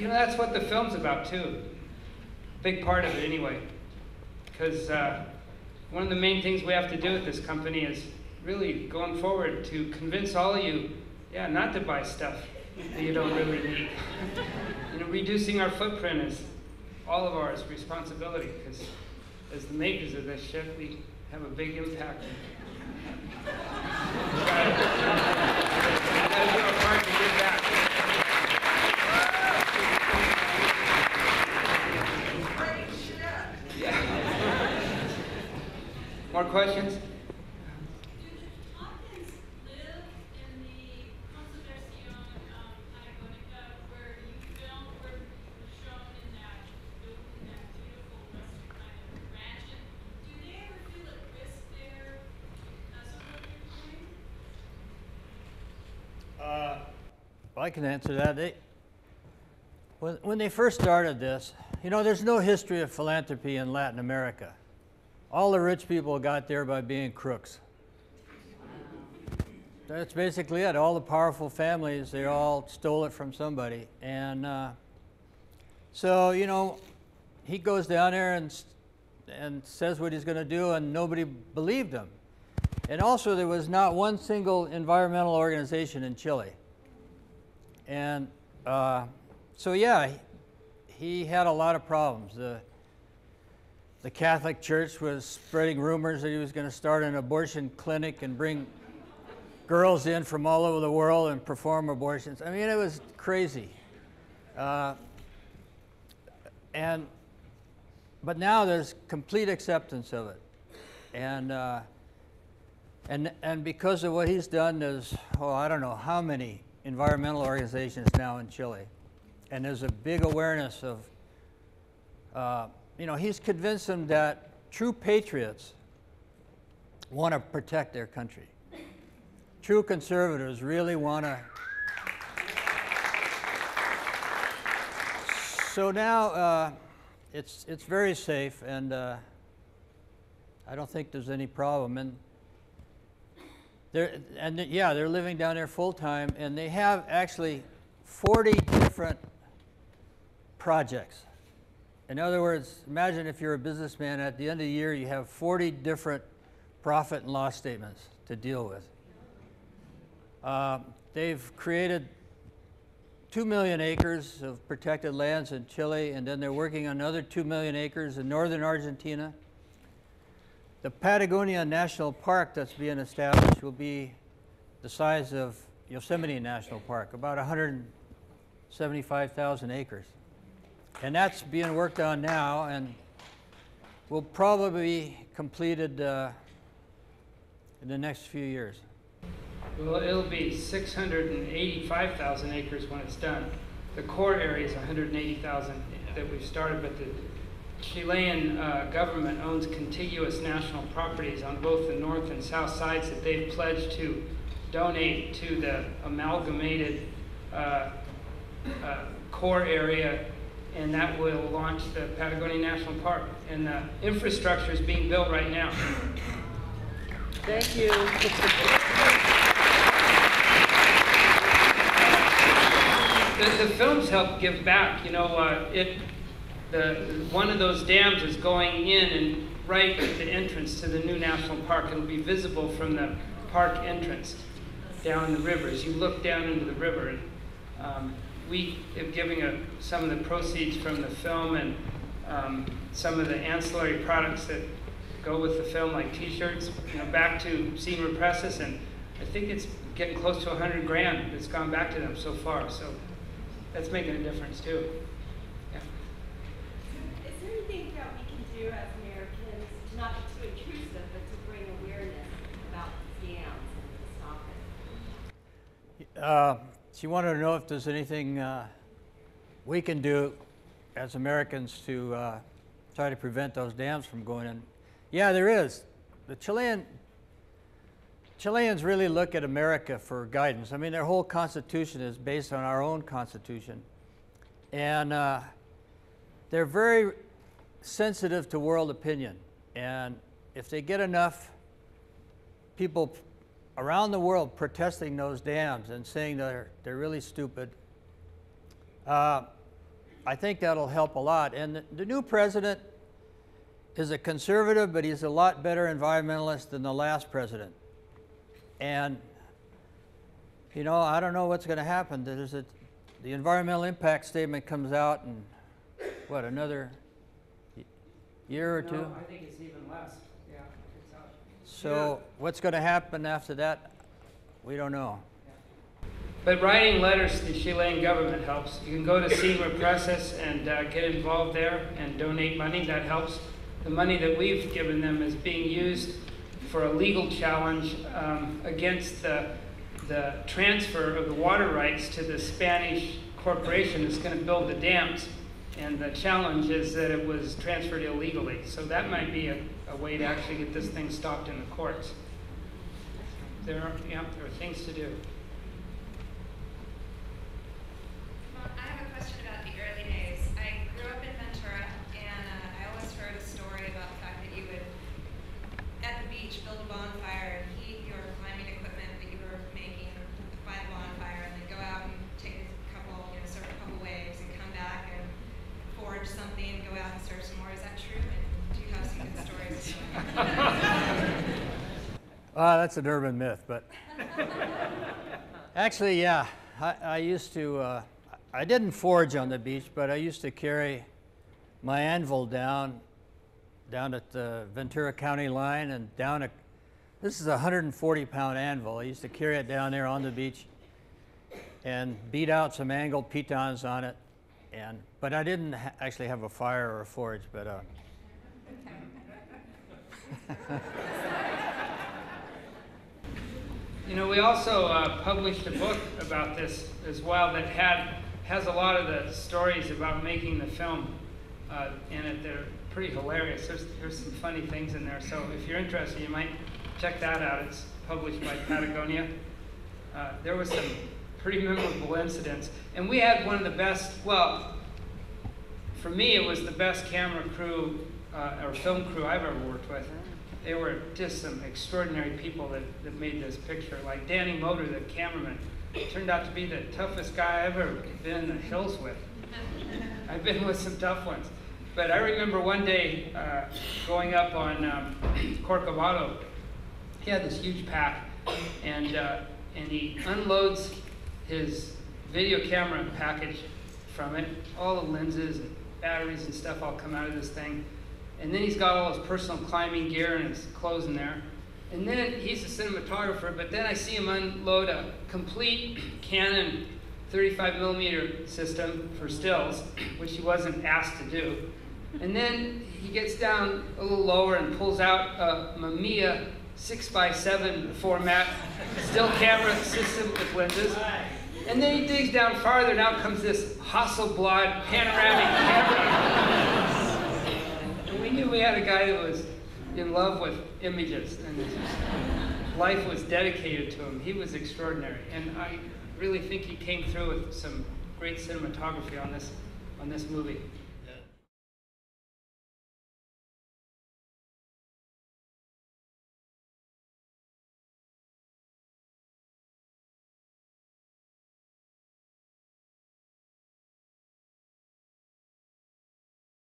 You know, that's what the film's about too. Big part of it anyway. Because one of the main things we have to do with this company is really going forward to convince all of you, yeah, not to buy stuff that you don't really need. You know, reducing our footprint is all of our responsibility, because as the makers of this ship, we have a big impact. We gotta do our part to give back. Yeah. More questions? I can answer that. When they first started this, you know, there's no history of philanthropy in Latin America. All the rich people got there by being crooks. That's basically it. All the powerful families, they all stole it from somebody. And so, you know, he goes down there and says what he's going to do, and nobody believed him. And also, there was not one single environmental organization in Chile. And so, yeah, he had a lot of problems. The Catholic Church was spreading rumors that he was going to start an abortion clinic and bring girls in from all over the world and perform abortions. I mean, it was crazy. But now there's complete acceptance of it. And because of what he's done, there's, I don't know how many environmental organizations now in Chile. And there's a big awareness of, you know, he's convinced them that true patriots want to protect their country. True conservatives really want to. So now it's very safe, and I don't think there's any problem. And they're living down there full time, and they have actually 40 different projects. In other words, imagine if you're a businessman, at the end of the year you have 40 different profit and loss statements to deal with. They've created 2 million acres of protected lands in Chile, and then they're working on another 2 million acres in northern Argentina. The Patagonia National Park that's being established will be the size of Yosemite National Park, about 175,000 acres. And that's being worked on now, and will probably be completed in the next few years. Well, it'll be 685,000 acres when it's done. The core area is 180,000 that we've started, but the Chilean government owns contiguous national properties on both the north and south sides that they've pledged to donate to the amalgamated core area, and that will launch the Patagonia National Park. And the infrastructure is being built right now. Thank you. The films help give back. You know, one of those dams is going in and right at the entrance to the new national park. It'll be visible from the park entrance down the river as you look down into the river. And we are giving some of the proceeds from the film and some of the ancillary products that go with the film, like T-shirts, you know, back to Senior Presses, and I think it's getting close to 100 grand that's gone back to them so far. So that's making a difference too. Yeah. Is there anything that we can do as Americans to not be too intrusive, but to bring awareness about scams and to stop it? So you wanted to know if there's anything we can do as Americans to try to prevent those dams from going in. Yeah, there is. The Chileans really look at America for guidance. I mean, their whole constitution is based on our own constitution. And they're very sensitive to world opinion. And if they get enough people around the world protesting those dams and saying they're really stupid, I think that'll help a lot. And the new president is a conservative, but he's a lot better environmentalist than the last president. And, you know, I don't know what's going to happen. The environmental impact statement comes out in, what, another year or two? No, I think it's even less. Yeah, it's out. So what's going to happen after that, we don't know. But writing letters to the Chilean government helps. You can go to Senior Presses and get involved there and donate money. That helps. The money that we've given them is being used for a legal challenge against the transfer of the water rights to the Spanish corporation that's going to build the dams. And the challenge is that it was transferred illegally. So that might be a way to actually get this thing stopped in the courts. There are things to do. Well, I have a question about the early days. I grew up in Ventura, and I always heard a story about the fact that you would, at the beach, build a bonfire and heat your climbing equipment that you were making by the bonfire, and then go out and take a couple, surf a couple waves, and come back and forge something, go out and surf some more. Is that true? And do you have some good stories? That's an urban myth, but actually, yeah, I used to, I didn't forge on the beach, but I used to carry my anvil down at the Ventura County line and this is a 140-pound anvil. I used to carry it down there on the beach and beat out some angled pitons on it. But I didn't actually have a fire or a forge, but You know, we also published a book about this as well that has a lot of the stories about making the film in it. They're pretty hilarious. There's some funny things in there. So if you're interested, you might check that out. It's published by Patagonia. There was some pretty memorable incidents. And we had one of the best, well, for me it was the best camera crew or film crew I've ever worked with. They were just some extraordinary people that made this picture. Like Danny Motor, the cameraman, turned out to be the toughest guy I've ever been in the hills with. I've been with some tough ones. But I remember one day going up on Corcovado. He had this huge pack, and he unloads his video camera package from it. All the lenses and batteries and stuff all come out of this thing. And then he's got all his personal climbing gear and his clothes in there. And then he's a cinematographer, but then I see him unload a complete Canon 35mm system for stills, which he wasn't asked to do. And then he gets down a little lower and pulls out a Mamiya 6x7 format still camera system with lenses. And then he digs down farther, now comes this Hasselblad panoramic camera. And we knew we had a guy that was in love with images, and his life was dedicated to him. He was extraordinary, and I really think he came through with some great cinematography on this movie.